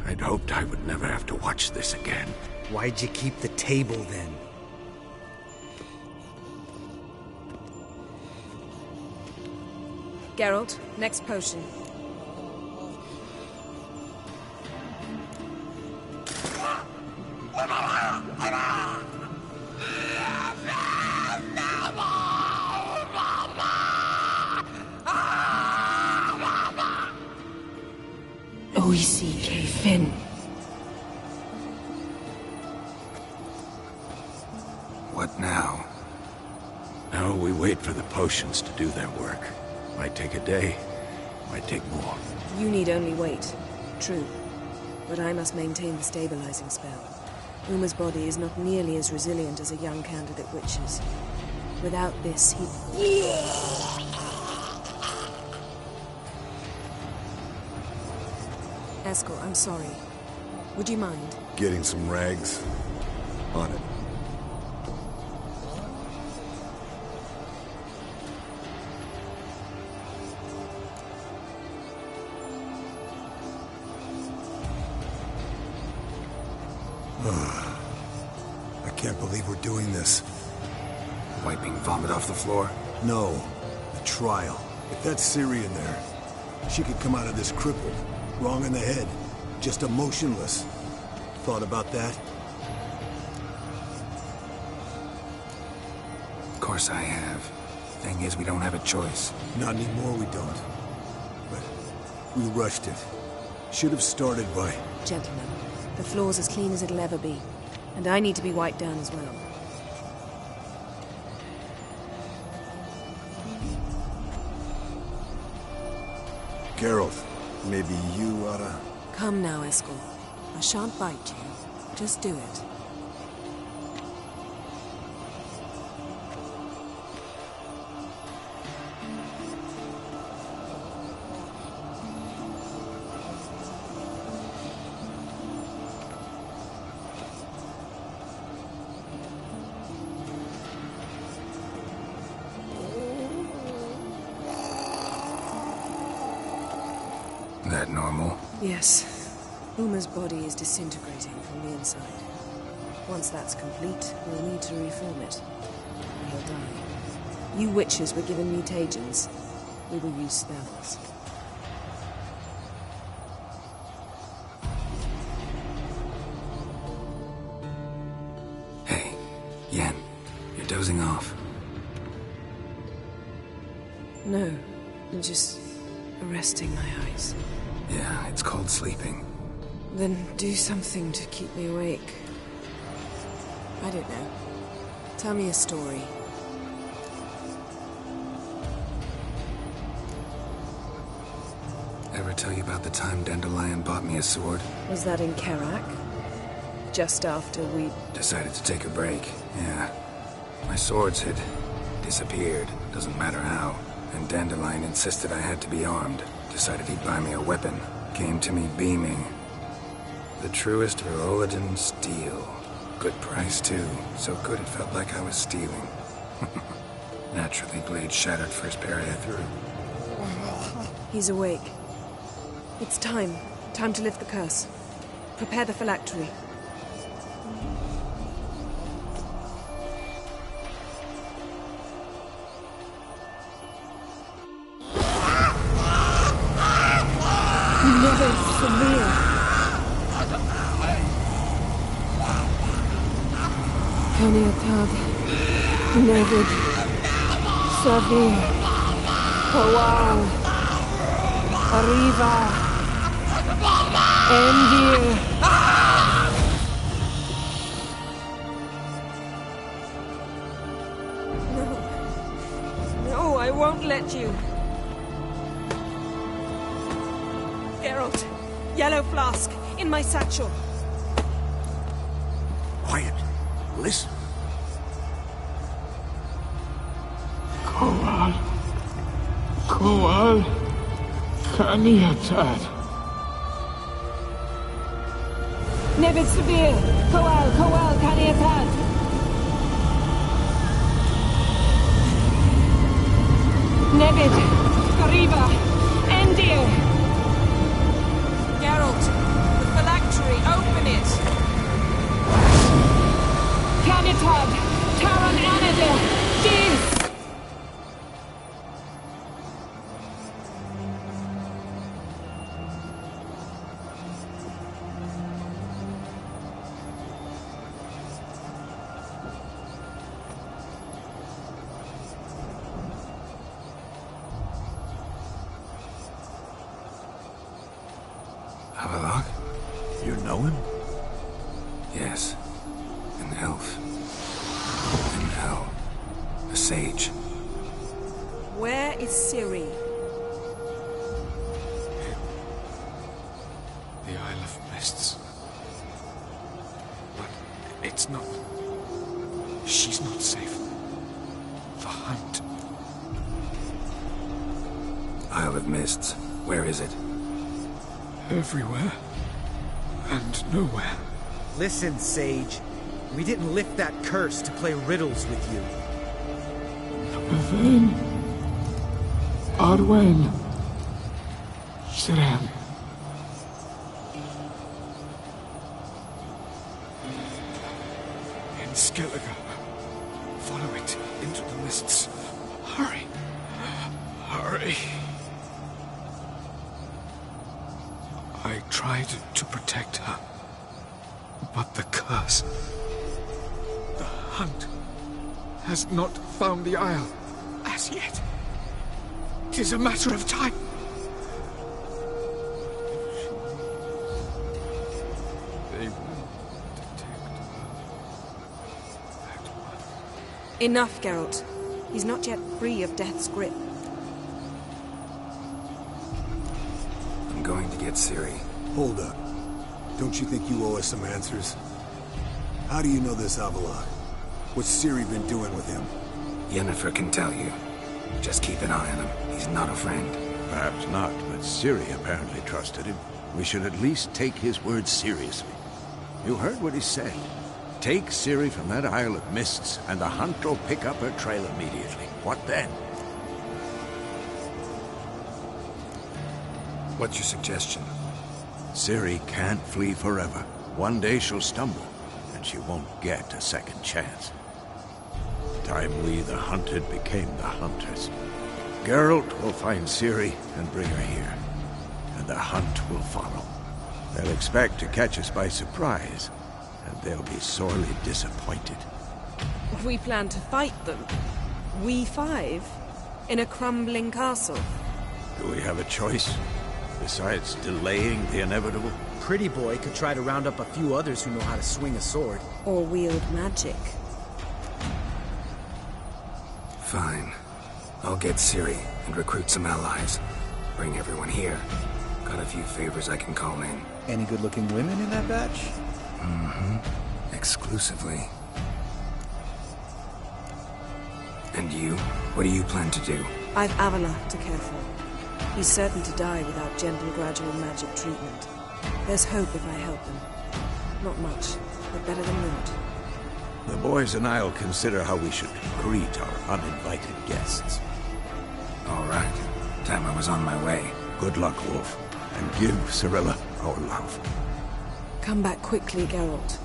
E: I'd hoped I would never have to watch this again.
H: Why'd you keep the table then?
B: Geralt, next potion.
D: Oisi Finn.
C: What now?
E: Now we wait for the potions to do their work. Might take a day, might take more.
B: You need only wait. True. But I must maintain the stabilizing spell. Uma's body is not nearly as resilient as a young candidate witch's. Without this, he... Eskel, I'm sorry. Would you mind?
G: Getting some rags? On it. I can't believe we're doing this.
C: Wiping vomit off the floor?
G: No. The trial. If that's Ciri in there, she could come out of this crippled. Wrong in the head. Just emotionless. Thought about that?
C: Of course I have. Thing is, we don't have a choice.
G: Not anymore, we don't. But we rushed it. Should have started by...
B: Gentlemen, the floor's as clean as it'll ever be. And I need to be wiped down as well.
G: Geralt, maybe you oughta...
B: Come now, Eskel. I shan't bite you. Just do it.
C: That normal?
B: Yes. Uma's body is disintegrating from the inside. Once that's complete, we'll need to reform it. He'll die. You witches were given mutagens. We will use spells.
C: Hey, Yen, you're dozing off.
B: No, I'm just arresting my eyes.
C: Yeah, it's called sleeping.
B: Then do something to keep me awake. I don't know. Tell me a story.
C: Ever tell you about the time Dandelion bought me a sword?
B: Was that in Karak? Just after we...
C: Decided to take a break, yeah. My swords had disappeared, doesn't matter how. And Dandelion insisted I had to be armed. Decided he'd buy me a weapon. Came to me beaming. The truest Verolidan steel. Good price, too. So good it felt like I was stealing. Naturally, blade shattered first parry I threw.
B: He's awake. It's time. Time to lift the curse. Prepare the phylactery.
D: Never severe. Kaniatad, Nevid, Savir, Kowal, Arriva, Endir.
B: No, I won't let you. Geralt, yellow flask, in my satchel.
E: Quiet. Listen.
J: Kowal, Kaniatad.
D: Nevid Sabir, Kowal, Kaniatad. Nevid, Arriva, Endir.
B: Geralt, the phylactery, open it!
D: Kaniatad, Taran Anadir, Diz.
C: Avallac'h?
E: You know him?
C: Yes. An elf. An owl. A sage.
B: Where is Ciri?
K: The Isle of Mists. But it's not... She's not safe. The hunt.
C: Isle of Mists. Where is it?
K: Everywhere. And nowhere.
H: Listen, Sage. We didn't lift that curse to play riddles with you.
J: Bethyn. Arwen. Siren. In Skellige. Follow it into the mists. Hurry. Hurry. I tried to protect her. But the curse... The hunt has not found the Isle as yet. It is a matter of time. They will detect her.
B: Enough, Geralt. He's not yet free of death's grip.
C: I'm going to get Ciri.
G: Hold up. Don't you think you owe us some answers? How do you know this Avallac'h? What's Ciri been doing with him?
C: Yennefer can tell you. Just keep an eye on him. He's not a friend.
E: Perhaps not, but Ciri apparently trusted him. We should at least take his words seriously. You heard what he said. Take Ciri from that Isle of Mists, and the hunt will pick up her trail immediately. What then?
C: What's your suggestion?
E: Ciri can't flee forever. One day she'll stumble, and she won't get a second chance. Time we, the hunted, became the hunters. Geralt will find Ciri and bring her here, and the hunt will follow. They'll expect to catch us by surprise, and they'll be sorely disappointed.
B: We plan to fight them. We five? In a crumbling castle?
E: Do we have a choice? Besides delaying the inevitable?
H: Pretty Boy could try to round up a few others who know how to swing a sword.
B: Or wield magic.
C: Fine. I'll get Ciri and recruit some allies. Bring everyone here. Got a few favors I can call in.
H: Any good-looking women in that batch?
C: Mm-hmm. Exclusively. And you? What do you plan to do?
B: I've Avallac'h to care for. He's certain to die without gentle, gradual magic treatment. There's hope if I help him. Not much, but better than not.
E: The boys and I'll consider how we should greet our uninvited guests.
C: All right. Time I was on my way.
E: Good luck, Wolf. And give Cirilla our love.
B: Come back quickly, Geralt.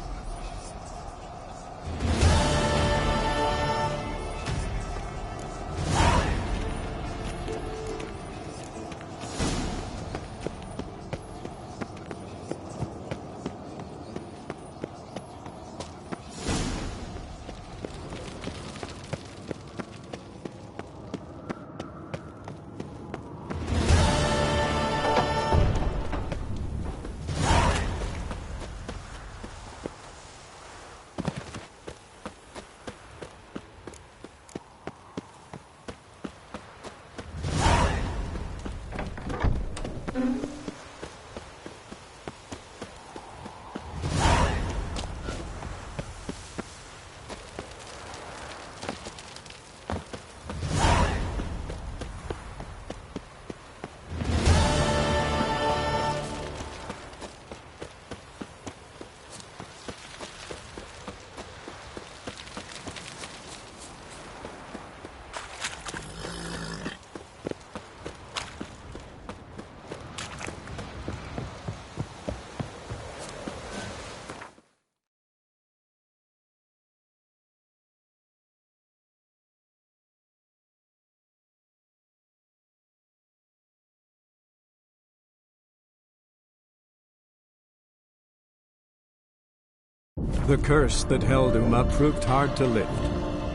A: The curse that held Uma proved hard to lift,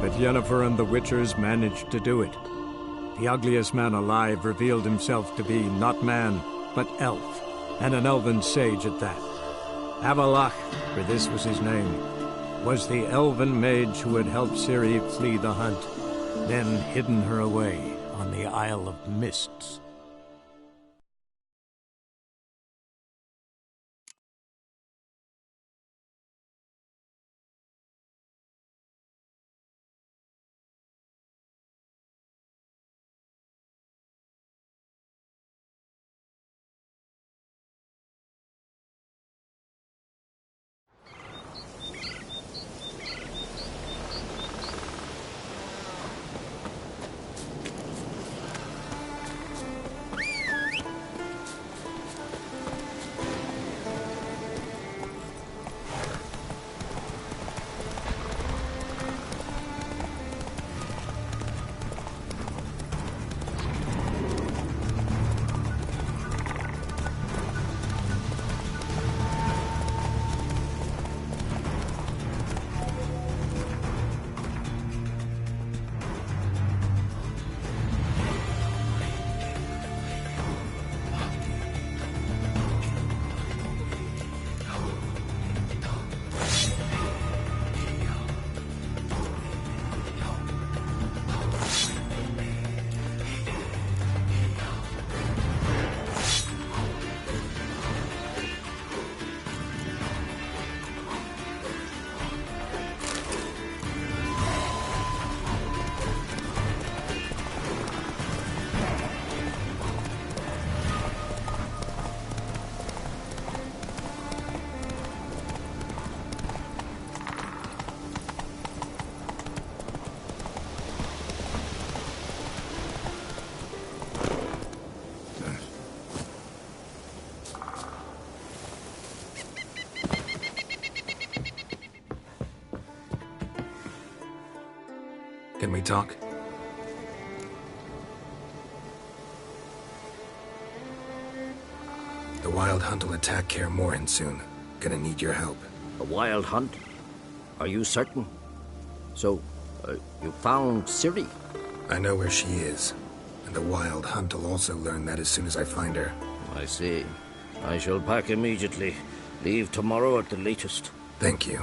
A: but Yennefer and the Witchers managed to do it. The ugliest man alive revealed himself to be not man, but elf, and an elven sage at that. Avallac'h, for this was his name, was the elven mage who had helped Ciri flee the hunt, then hidden her away on the Isle of Mists.
C: Can we talk? The Wild Hunt will attack Kaer Morhen soon. Gonna need your help.
L: A Wild Hunt? Are you certain? So, you found Ciri?
C: I know where she is. And the Wild Hunt will also learn that as soon as I find her.
L: I see. I shall pack immediately. Leave tomorrow at the latest.
C: Thank you.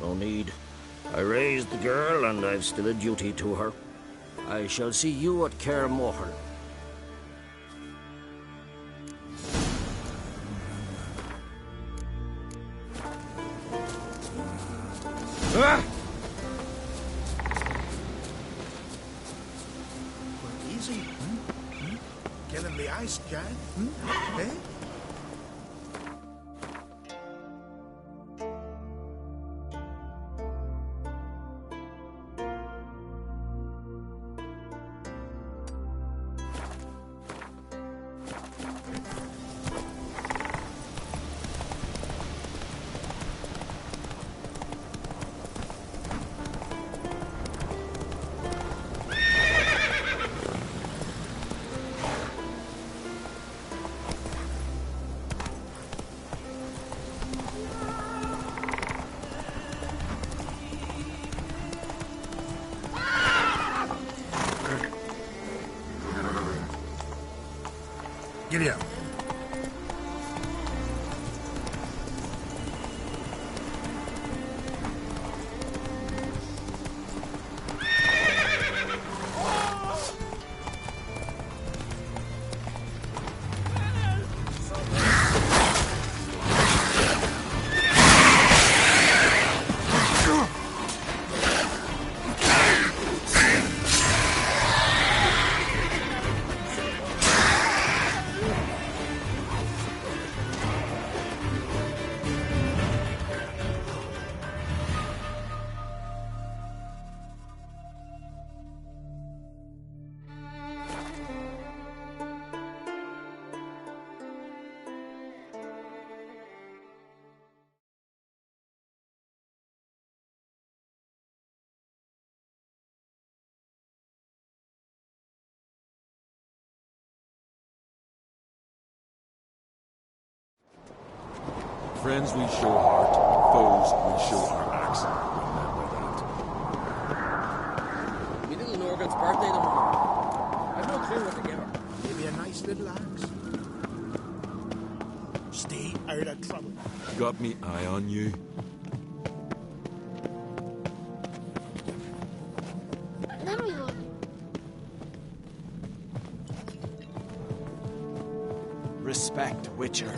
L: No need. I raised the girl, and I've still a duty to her. I shall see you at Kaer Morhen.
E: Ah!
M: Easy, Killing the ice giant, Eh? Giddy up.
K: Friends, we show heart. Foes, we show our axe. Remember that.
N: Me little Norgan's birthday tomorrow. I've no clue what to give her.
M: Maybe a nice little axe. Stay out of trouble.
K: Got me eye on you.
O: Then we will.
F: Respect, Witcher.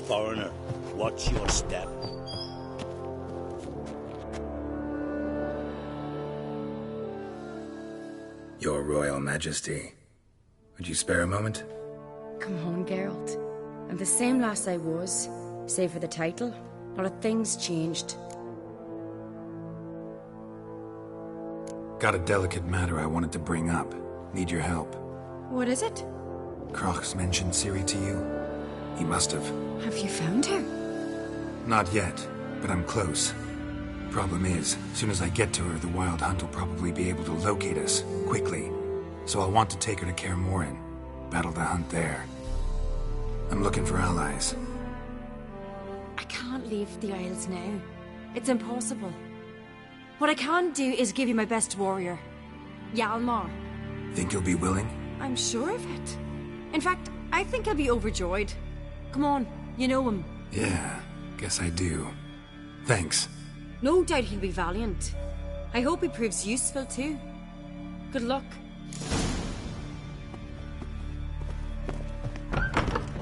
P: Foreigner, watch your step.
C: Your Royal Majesty. Would you spare a moment?
Q: Come on, Geralt. I'm the same lass I was, save for the title. A lot of things changed.
C: Got a delicate matter I wanted to bring up. Need your help.
Q: What is it?
C: Crach's mentioned Ciri to you? He must have.
Q: Have you found her?
C: Not yet, but I'm close. Problem is, as soon as I get to her, the Wild Hunt will probably be able to locate us, quickly. So I'll want to take her to Kaer Morhen. Battle the hunt there. I'm looking for allies.
Q: I can't leave the Isles now. It's impossible. What I can do is give you my best warrior, Hjalmar.
C: Think you'll be willing?
Q: I'm sure of it. In fact, I think he'll be overjoyed. Come on, you know him.
C: Yeah, guess I do. Thanks.
Q: No doubt he'll be valiant. I hope he proves useful too. Good luck.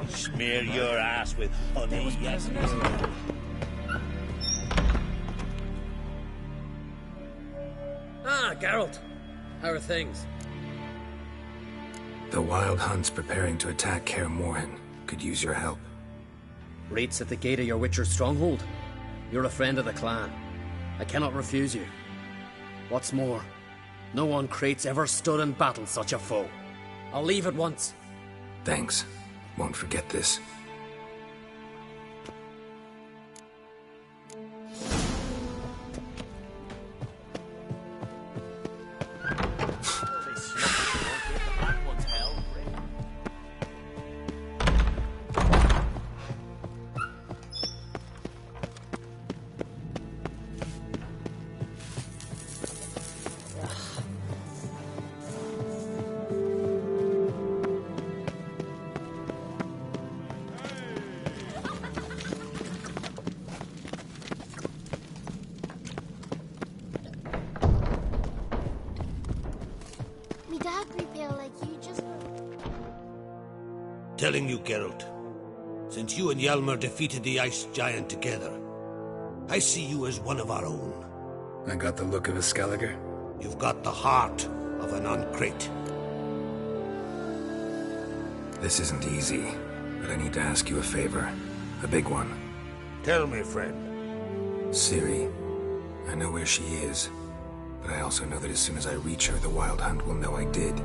P: Smear your ass with honey, yes.
N: Ah, Geralt. How are things?
C: The Wild Hunt's preparing to attack Kaer Morhen. Could use your help.
N: Raid's at the gate of your Witcher's stronghold. You're a friend of the clan. I cannot refuse you. What's more, no one Crate's ever stood and battled such a foe. I'll leave at once.
C: Thanks. Won't forget this.
P: Telling you, Geralt, since you and Hjalmar defeated the Ice Giant together, I see you as one of our own.
C: I got the look of a Skelliger?
P: You've got the heart of an Uncrate.
C: This isn't easy, but I need to ask you a favor. A big one.
P: Tell me, friend.
C: Ciri. I know where she is, but I also know that as soon as I reach her, the Wild Hunt will know I did.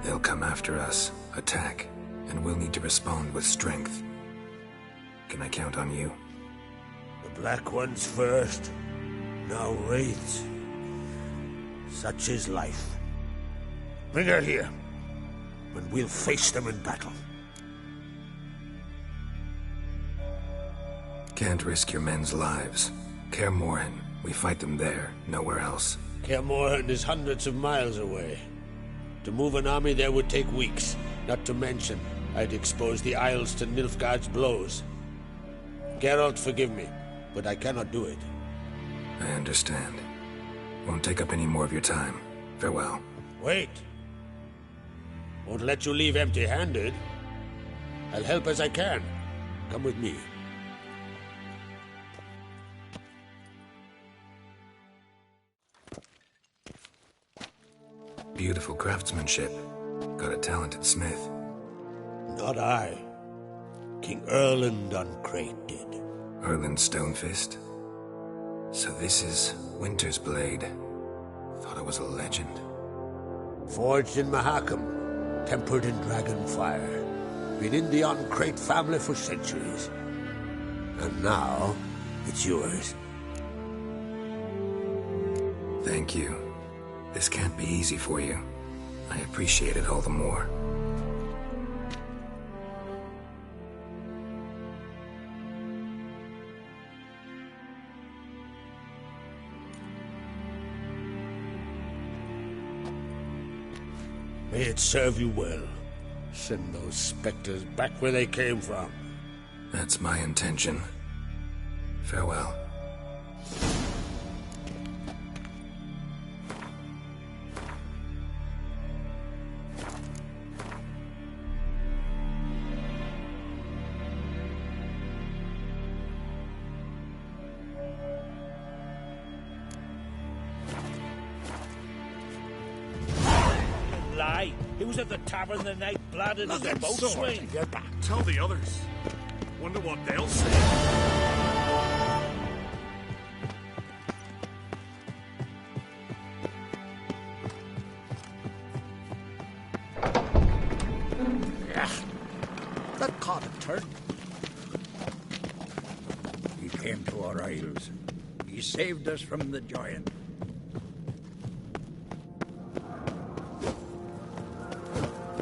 C: They'll come after us, attack, and we'll need to respond with strength. Can I count on you?
P: The Black Ones first, now Wraiths. Such is life. Bring her here, and we'll face them in battle.
C: Can't risk your men's lives. Kaer Morhen We fight them there, nowhere else.
P: Kaer Morhen is hundreds of miles away. To move an army there would take weeks, not to mention I'd expose the Isles to Nilfgaard's blows. Geralt, forgive me, but I cannot do it.
C: I understand. Won't take up any more of your time. Farewell.
P: Wait. Won't let you leave empty-handed. I'll help as I can. Come with me.
C: Beautiful craftsmanship. Got a talented smith.
P: Not I. King Erland Uncrate did.
C: Erland Stonefist? So this is Winter's Blade. Thought it was a legend.
P: Forged in Mahakam, tempered in dragon fire. Been in the Uncrate family for centuries. And now, it's yours.
C: Thank you. This can't be easy for you. I appreciate it all the more.
P: May it serve you well. Send those specters back where they came from.
C: That's my intention. Farewell.
P: Lie. He was at the tavern the night, blooded as a boatswain.
K: Get back. Tell the others. Wonder what they'll say.
E: That caught a turn. He came to our isles. He saved us from the giant.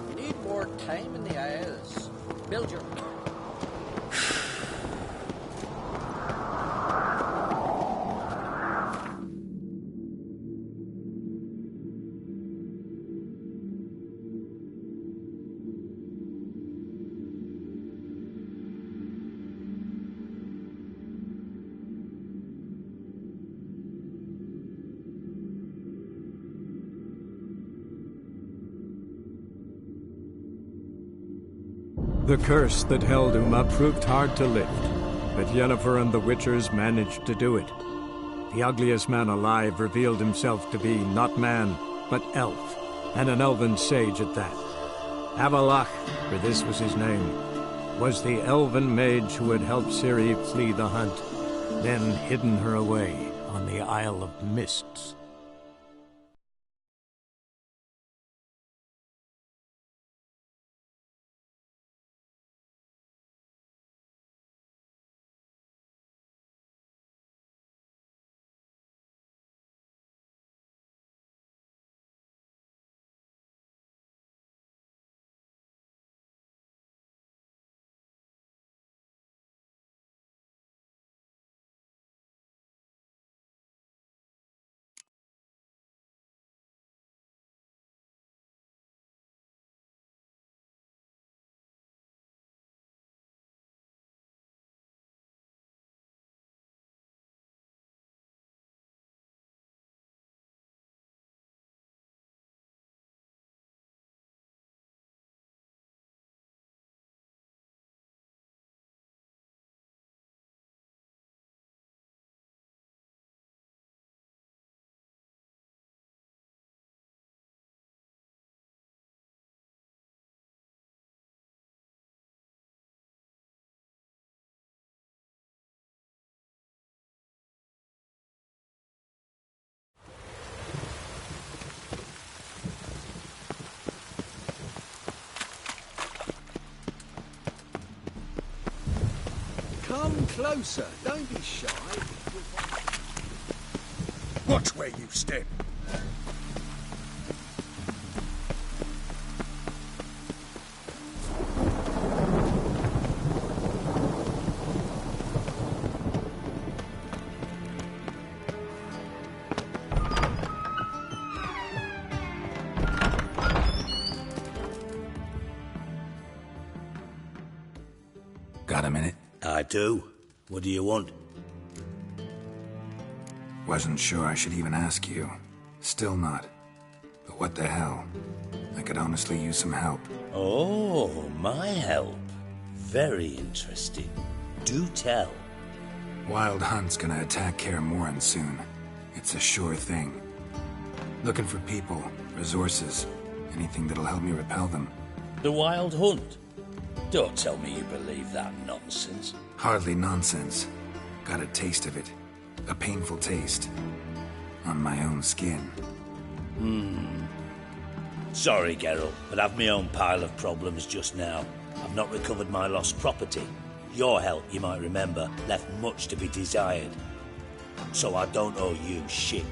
L: You need more time in the Isles. Build your...
A: The curse that held Uma proved hard to lift, but Yennefer and the Witchers managed to do it. The ugliest man alive revealed himself to be not man, but elf, and an elven sage at that. Avallac'h, for this was his name, was the elven mage who had helped Ciri flee the hunt, then hidden her away on the Isle of Mists.
I: Come closer, don't be shy.
E: Watch where you step.
R: do. What do you want?
C: Wasn't sure I should even ask you. Still not. But what the hell? I could honestly use some help.
R: Oh, my help. Very interesting. Do tell.
C: Wild Hunt's gonna attack Kaer Morhen soon. It's a sure thing. Looking for people, resources, anything that'll help me repel them.
R: The Wild Hunt? Don't tell me you believe that nonsense.
C: Hardly nonsense. Got a taste of it. A painful taste. On my own skin.
R: Sorry, Geralt, but I've my own pile of problems just now. I've not recovered my lost property. Your help, you might remember, left much to be desired. So I don't owe you shit.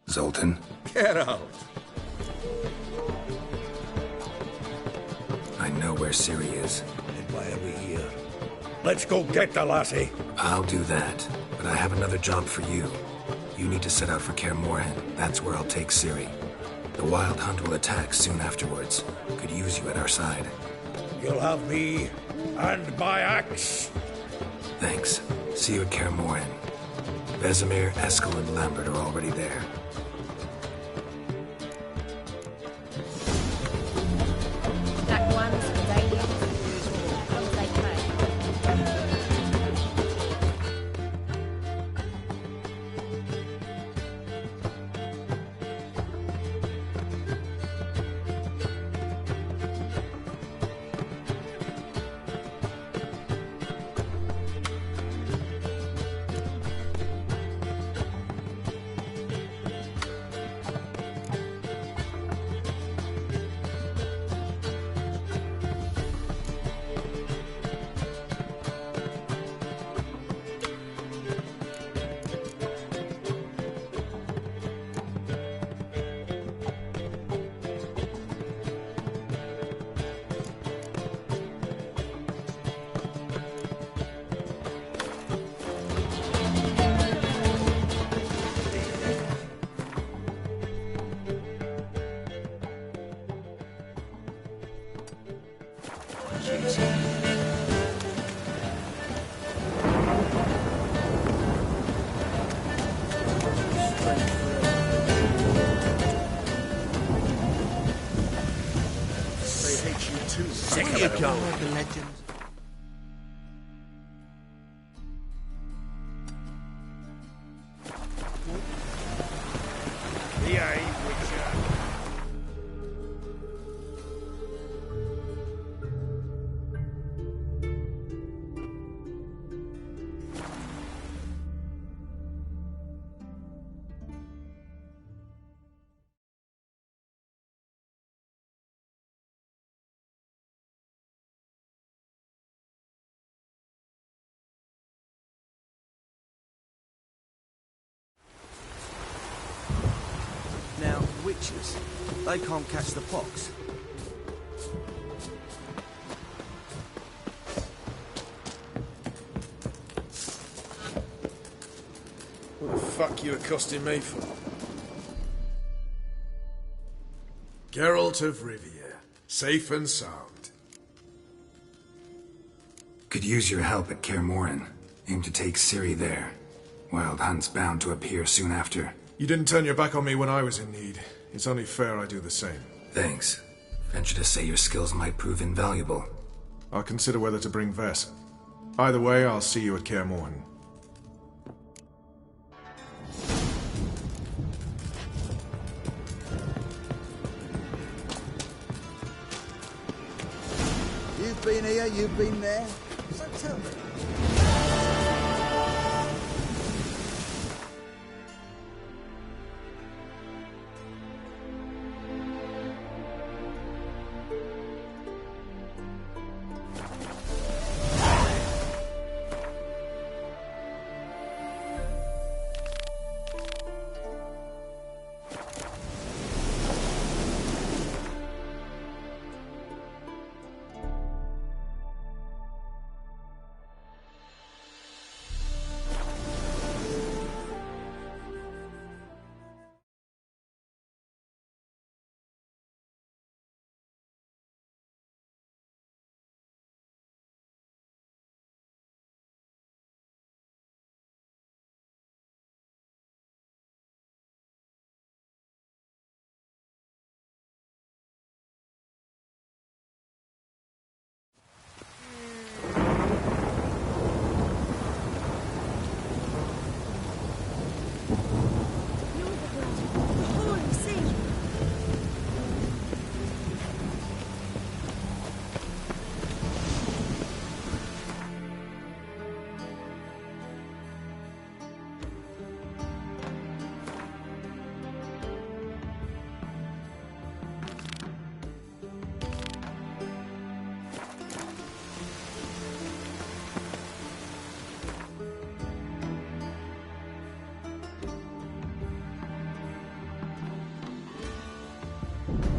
C: Zoltan?
E: Get out!
C: I know where Ciri is.
E: Then why are we here? Let's go get the lassie!
C: I'll do that, but I have another job for you. You need to set out for Kaer Morhen. That's where I'll take Ciri. The Wild Hunt will attack soon afterwards. Could use you at our side.
E: You'll have me and my axe.
C: Thanks. See you at Kaer Morhen. Vesemir, Eskel, and Lambert are already there.
S: Now, witches, they can't catch the pox.
K: What the fuck you accosting me for?
J: Geralt of Rivia, safe and sound.
C: Could use your help at Kaer Morhen. Aim to take Ciri there. Wild Hunt's bound to appear soon after.
K: You didn't turn your back on me when I was in need. It's only fair I do the same.
C: Thanks. Venture to say your skills might prove invaluable.
K: I'll consider whether to bring Vess. Either way, I'll see you at Kaer Morhen.
M: You've been here, you've been there. So tell me.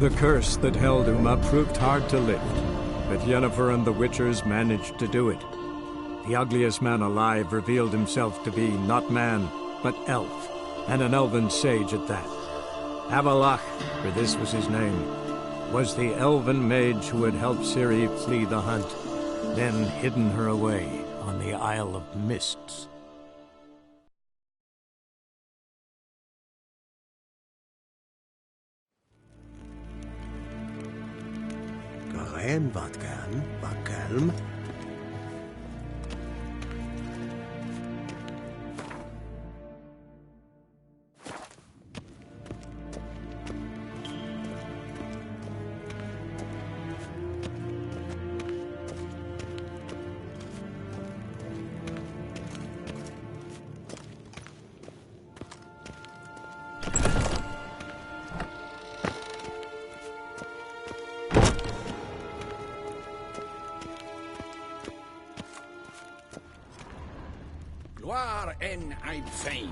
A: The curse that held Uma proved hard to lift, but Yennefer and the Witchers managed to do it. The ugliest man alive revealed himself to be not man, but elf, and an elven sage at that. Avallac'h, for this was his name, was the elven mage who had helped Ciri flee the hunt, then hidden her away on the Isle of Mists.
M: Garen wat gern, Bakelm.
E: Gloire en Eid Fein.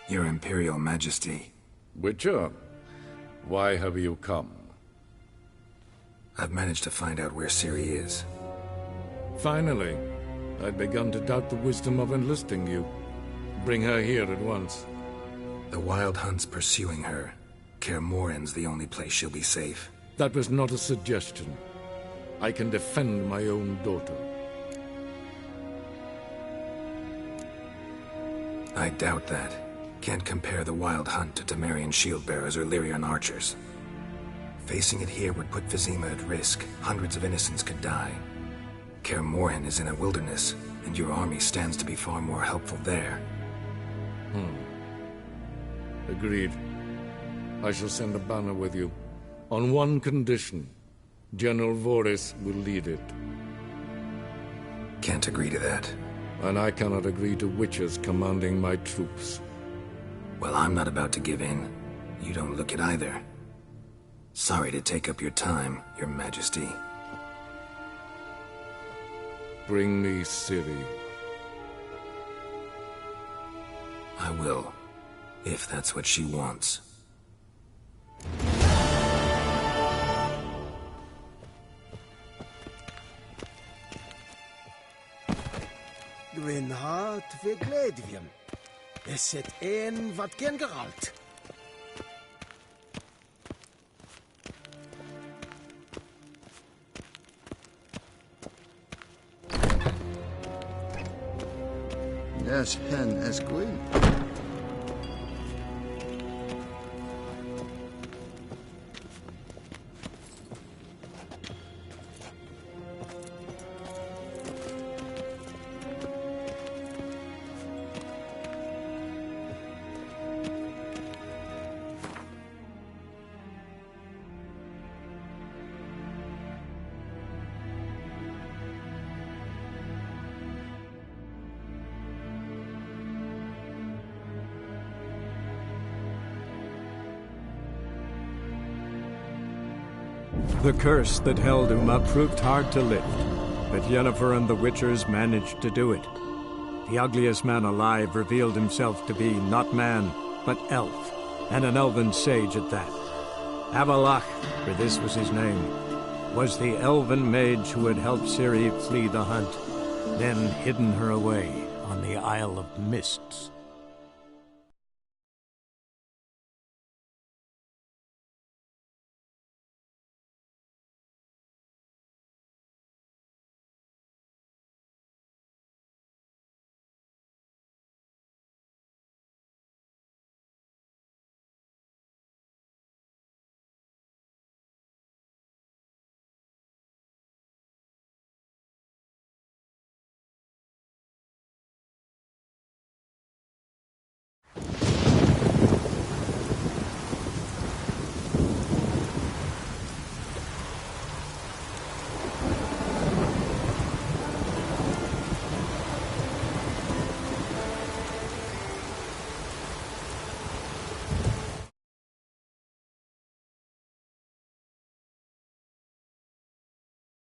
C: Your Imperial Majesty.
A: Witcher, why have you come?
C: I've managed to find out where Ciri is.
A: Finally. I'd begun to doubt the wisdom of enlisting you. Bring her here at once.
C: The Wild Hunt's pursuing her. Kaer Morhen's the only place she'll be safe.
A: That was not a suggestion. I can defend my own daughter.
C: I doubt that. Can't compare the Wild Hunt to Temerian shield-bearers or Lyrian archers. Facing it here would put Vizima at risk. Hundreds of innocents could die. Kaer Morhen is in a wilderness, and your army stands to be far more helpful there.
A: Agreed. I shall send a banner with you. On one condition. General Voris will lead it.
C: Can't agree to that.
A: And I cannot agree to witches commanding my troops.
C: Well, I'm not about to give in. You don't look it either. Sorry to take up your time, Your Majesty.
A: Bring me Ciri.
C: I will, if that's what she wants.
M: Gwyn hart fi gledfiam. Is het een wat gen geralt? as hen as queen.
A: The curse that held Uma proved hard to lift, but Yennefer and the Witchers managed to do it. The ugliest man alive revealed himself to be not man, but elf, and an elven sage at that. Avallac'h, for this was his name, was the elven mage who had helped Ciri flee the hunt, then hidden her away on the Isle of Mists.